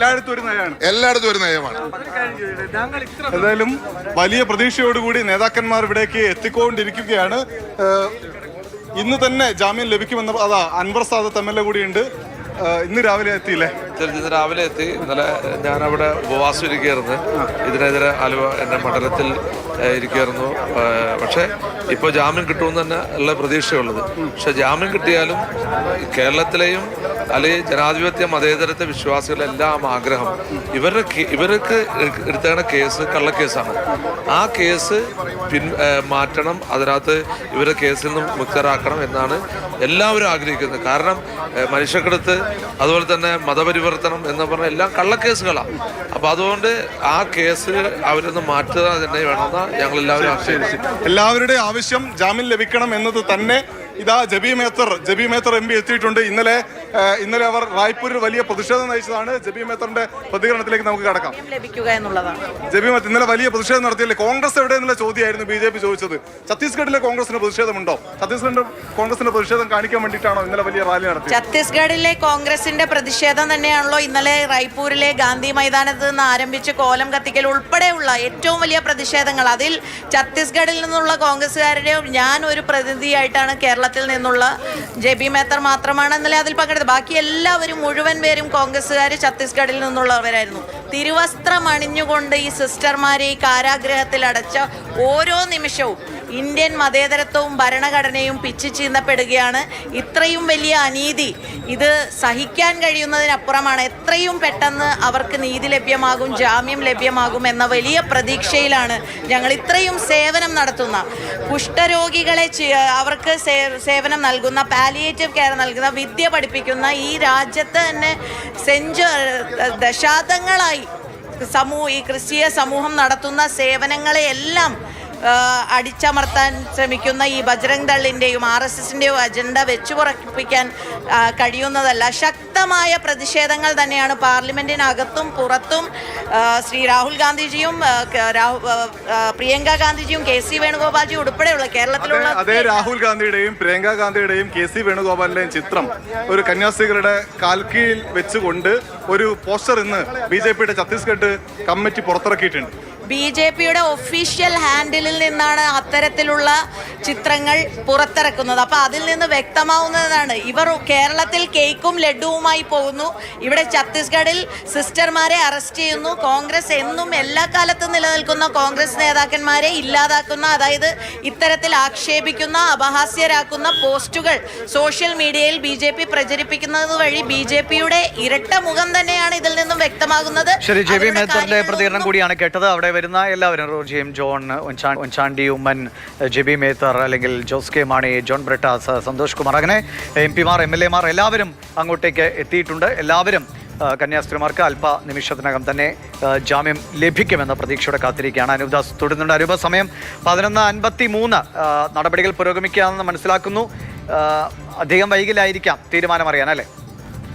എല്ലായിടത്തും ഒരു നയമാണ്. എന്തായാലും വലിയ പ്രതീക്ഷയോടുകൂടി നേതാക്കന്മാർ ഇവിടേക്ക് എത്തിക്കൊണ്ടിരിക്കുകയാണ്. ഇന്ന് തന്നെ ജാമ്യം ലഭിക്കുമെന്ന് അൻവർ സാദത്ത് MLA കൂടിയുണ്ട്. ഇന്ന് രാവിലെ എത്തിയില്ലേ? ഇന്ന് രാവിലെ എത്തി. ഇന്നലെ ഞാനവിടെ ഉപവാസം ഇരിക്കുകയായിരുന്നു. ഇതിനെതിരെ ആലുവ എൻ്റെ മണ്ഡലത്തിൽ ഇരിക്കുകയായിരുന്നു. പക്ഷേ ഇപ്പോൾ ജാമ്യം കിട്ടുമെന്ന് തന്നെ ഉള്ള പ്രതീക്ഷയുള്ളത്. പക്ഷെ ജാമ്യം കിട്ടിയാലും കേരളത്തിലെയും അല്ലെങ്കിൽ ജനാധിപത്യ മതേതരത്വ വിശ്വാസികളെല്ലാം ആഗ്രഹം ഇവർക്ക് എടുത്തേണ്ട കേസ് കള്ളക്കേസാണ്. ആ കേസ് മാറ്റണം, അതിനകത്ത് ഇവരെ കേസിൽ നിന്നും മുക്തരാക്കണം എന്നാണ് എല്ലാവരും ആഗ്രഹിക്കുന്നത്. കാരണം മനുഷ്യക്കടത്ത്, അതുപോലെ തന്നെ മതപരിവർത്തനം എന്ന് പറഞ്ഞ എല്ലാം കള്ളക്കേസുകളാണ്. അപ്പം അതുകൊണ്ട് ആ കേസ് അവരൊന്ന് മാറ്റുക തന്നെ വേണമെന്ന് ഞങ്ങളെല്ലാവരും ആഗ്രഹിച്ചു. എല്ലാവരുടെയും ആവശ്യം ജാമ്യം ലഭിക്കണം എന്നത് തന്നെ. ഇതാ ജബി മേത്തർ MP എത്തിയിട്ടുണ്ട്. ഇന്നലെ അവർ റായ്പൂരിൽ വലിയ പ്രതിഷേധം നയിച്ചതാണ്. ജബി മേത്തറിന്റെ പ്രതികരണത്തിലേക്ക് നമുക്ക് കടക്കാം. ജബി മേത്തർ ഇന്നലെ വലിയ പ്രതിഷേധം നടത്തിയില്ലേ? കോൺഗ്രസ് എവിടെ എന്നുള്ള ചോദ്യമായിരുന്നു BJP ചോദിച്ചത്. ഛത്തീസ്ഗഡിലെ കോൺഗ്രസിന് പ്രതിഷേധമുണ്ടോ? ഛത്തീസ്ഗഡിന്റെ കോൺഗ്രസിന്റെ പ്രതിഷേധം കാണിക്കാൻ വേണ്ടിയിട്ടാണോ ഇന്നലെ വലിയ റാലി നടത്തിയത്? ഛത്തീസ്ഗഡിലെ കോൺഗ്രസിന്റെ പ്രതിഷേധം തന്നെയാണല്ലോ ഇന്നലെ റായ്പൂരിലെ ഗാന്ധി മൈതാനത്ത് നിന്ന് ആരംഭിച്ച് കോലം കത്തിക്കൽ ഉൾപ്പെടെയുള്ള ഏറ്റവും വലിയ പ്രതിഷേധങ്ങൾ. അതിൽ ഛത്തീസ്ഗഡിൽ നിന്നുള്ള കോൺഗ്രസ്സുകാരുടെ ഞാൻ ഒരു പ്രതിനിധിയായിട്ടാണ് കേരളത്തിൽ നിന്നുള്ള ജബി മേത്തർ മാത്രമാണ് ഇന്നലെ അതിൽ പങ്കെടുത്തത്. ബാക്കി എല്ലാവരും മുഴുവൻ പേരും കോൺഗ്രസ്സുകാർ ഛത്തീസ്ഗഡിൽ നിന്നുള്ളവരായിരുന്നു. തിരുവസ്ത്രം അണിഞ്ഞുകൊണ്ട് ഈ സിസ്റ്റർമാരെ ഈ കാരാഗ്രഹത്തിൽ അടച്ച ഓരോ നിമിഷവും ഇന്ത്യൻ മതേതരത്വവും ഭരണഘടനയും പിച്ചു ചീന്തപ്പെടുകയാണ്. ഇത്രയും വലിയ അനീതി ഇത് സഹിക്കാൻ കഴിയുന്നതിനപ്പുറമാണ്. എത്രയും പെട്ടെന്ന് അവർക്ക് നീതി ലഭ്യമാകും, ജാമ്യം ലഭ്യമാകും എന്ന വലിയ പ്രതീക്ഷയിലാണ് ഞങ്ങൾ. ഇത്രയും സേവനം നടത്തുന്ന കുഷ്ഠരോഗികളെ അവർക്ക് സേവനം നൽകുന്ന, പാലിയേറ്റീവ് കെയർ നൽകുന്ന, വിദ്യ പഠിപ്പിക്കുന്ന ഈ രാജ്യത്ത് തന്നെ ദശാബ്ദങ്ങളായി ഈ ക്രിസ്തീയ സമൂഹം നടത്തുന്ന സേവനങ്ങളെ എല്ലാം അടിച്ചമർത്താൻ ശ്രമിക്കുന്ന ഈ ബജ്രംഗ് ദളിൻ്റെയും RSSൻ്റെയും അജണ്ട വെച്ചുപുറപ്പിക്കാൻ കഴിയുന്നതല്ല. ശക്തമായ പ്രതിഷേധങ്ങൾ തന്നെയാണ് പാർലമെന്റിനകത്തും പുറത്തും. ശ്രീ രാഹുൽ ഗാന്ധിജിയും പ്രിയങ്ക ഗാന്ധിജിയും KC വേണുഗോപാൽജിയും ഉൾപ്പെടെയുള്ള കേരളത്തിലുള്ള അതേ രാഹുൽ ഗാന്ധിയുടെയും പ്രിയങ്ക ഗാന്ധിയുടെയും KC വേണുഗോപാലിന്റെയും ചിത്രം ഒരു കന്യാസ്ത്രീകളുടെ കാൽക്കീഴിൽ വെച്ചുകൊണ്ട് ഒരു പോസ്റ്റർ ഇന്ന് BJPയുടെ ഛത്തീസ്ഗഡ് കമ്മിറ്റി പുറത്തിറക്കിയിട്ടുണ്ട്. BJPയുടെ ഒഫീഷ്യൽ ഹാൻഡിലിൽ നിന്നാണ് അത്തരത്തിലുള്ള ചിത്രങ്ങൾ പുറത്തിറക്കുന്നത്. അപ്പോൾ അതിൽ നിന്ന് വ്യക്തമാവുന്നതാണ് ഇവർ കേരളത്തിൽ കേക്കും ലഡുവുമായി പോകുന്നു, ഇവിടെ ഛത്തീസ്ഗഡിൽ സിസ്റ്റർമാരെ അറസ്റ്റ് ചെയ്യുന്നു. കോൺഗ്രസ് എന്നും എല്ലാ കാലത്തും നിലനിൽക്കുന്ന കോൺഗ്രസ് നേതാക്കന്മാരെ ഇല്ലാതാക്കുന്ന, അതായത് ഇത്തരത്തിൽ ആക്ഷേപിക്കുന്ന, അപഹാസ്യരാക്കുന്ന പോസ്റ്റുകൾ സോഷ്യൽ മീഡിയയിൽ BJP പ്രചരിപ്പിക്കുന്നത് വഴി BJPയുടെ ഇരട്ട മുഖം തന്നെയാണ് ഇതിൽ നിന്നും വ്യക്തമാകുന്നത്. ശരി, ജബി മേത്തറിന്റെ പ്രതികരണം കൂടിയാണ് കേട്ടത്. അവിടെ വരുന്ന എല്ലാവരും റോജിയും, ജോൺ, ഉഞ്ചാണ്ടി ഉമ്മൻ, ജബി മേത്തർ, അല്ലെങ്കിൽ ജോസ് കെ മാണി, ജോൺ ബ്രിട്ടാസ്, സന്തോഷ് കുമാർ, അങ്ങനെ MP-മാർ MLA-മാർ എല്ലാവരും അങ്ങോട്ടേക്ക് എത്തിയിട്ടുണ്ട്. എല്ലാവരും കന്യാസ്ത്രീമാർക്ക് അല്പ നിമിഷത്തിനകം തന്നെ ജാമ്യം ലഭിക്കുമെന്ന പ്രതീക്ഷയോടെ കാത്തിരിക്കുകയാണ്. അനൂപ്ദാസ് തുടരുന്നുണ്ട്. അനൂപ, സമയം 11:53. നടപടികൾ പുരോഗമിക്കുകയാണെന്ന് മനസ്സിലാക്കുന്നു. അധികം വൈകിലായിരിക്കാം തീരുമാനം അറിയാൻ, അല്ലേ?